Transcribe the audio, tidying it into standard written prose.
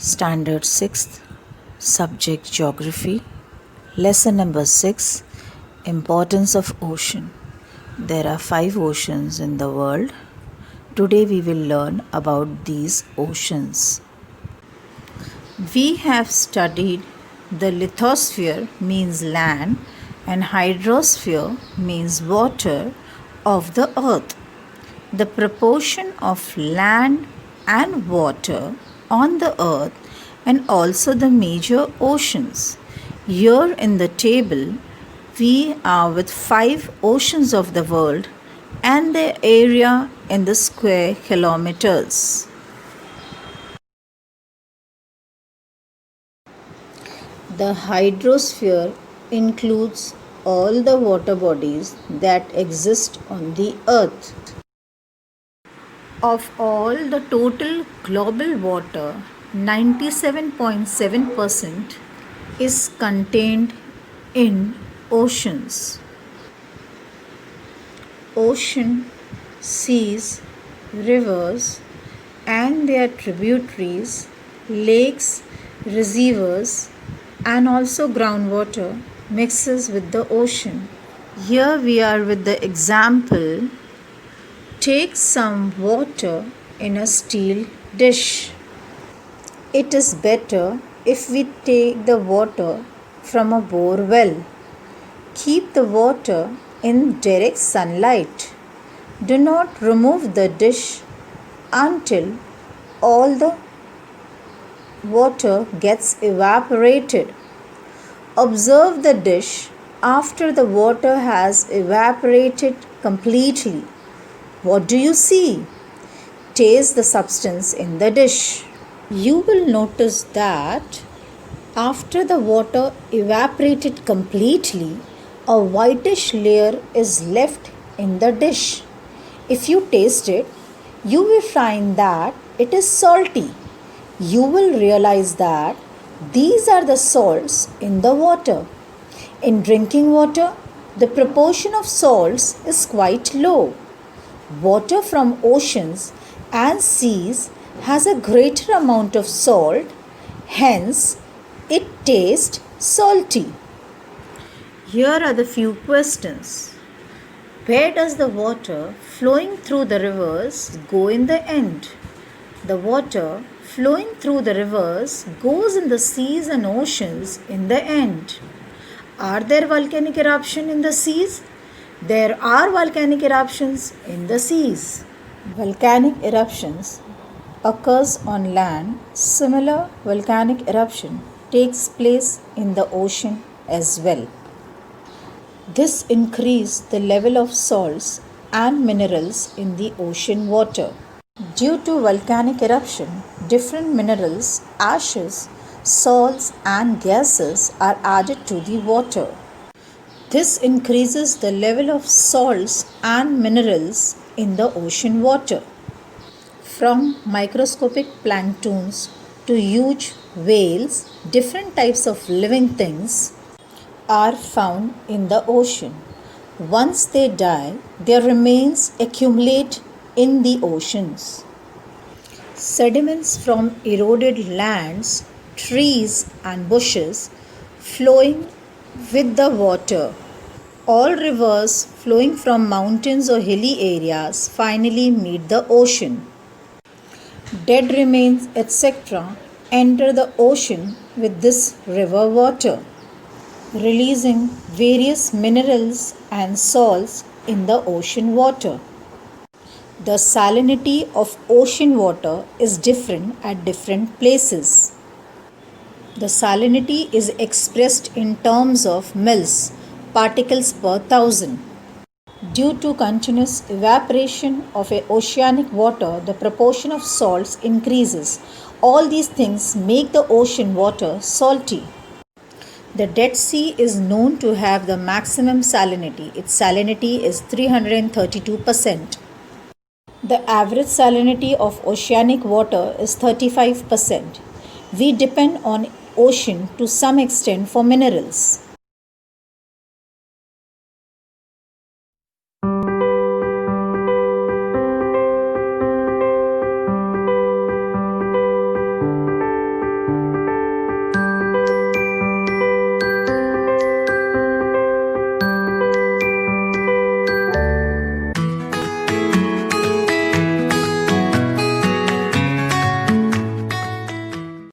Standard 6th, Subject Geography, Lesson number 6, Importance of Ocean. There are 5 oceans in the world. Today we will learn about these oceans. We have studied the lithosphere means land and hydrosphere means water of the earth. The proportion of land and water on the earth and also the major oceans. Here in the table, we are with 5 oceans of the world and their area in the square kilometers. The hydrosphere includes all the water bodies that exist on the earth. Of all the total global water, 97.7% is contained in oceans. Ocean, seas, rivers and their tributaries, lakes, reservoirs and also groundwater mixes with the ocean. Here we are with the example. Take some water in a steel dish. It is better if we take the water from a bore well. Keep the water in direct sunlight. Do not remove the dish until all the water gets evaporated. Observe the dish after the water has evaporated completely. What do you see? Taste the substance in the dish. You will notice that after the water evaporated completely, a whitish layer is left in the dish. If you taste it, you will find that it is salty. You will realize that these are the salts in the water. In drinking water, the proportion of salts is quite low. Water from oceans and seas has a greater amount of salt, hence it tastes salty. Here are the few questions. Where does the water flowing through the rivers go in the end? The water flowing through the rivers goes in the seas and oceans in the end. Are there volcanic eruptions in the seas? There are volcanic eruptions in the seas. Volcanic eruptions occurs on land. Similar volcanic eruption takes place in the ocean as well. This increases the level of salts and minerals in the ocean water. Due to volcanic eruption, different minerals, ashes, salts and gases are added to the water. This increases the level of salts and minerals in the ocean water. From microscopic planktons to huge whales, different types of living things are found in the ocean. Once they die, their remains accumulate in the oceans. Sediments from eroded lands, trees and bushes flowing with the water. All rivers flowing from mountains or hilly areas finally meet the ocean. Dead remains, etc., enter the ocean with this river water, releasing various minerals and salts in the ocean water. The salinity of ocean water is different at different places. The salinity is expressed in terms of mils, particles per thousand. Due to continuous evaporation of oceanic water, the proportion of salts increases. All these things make the ocean water salty. The Dead Sea is known to have the maximum salinity. Its salinity is 332%. The average salinity of oceanic water is 35%. We depend on ocean to some extent for minerals.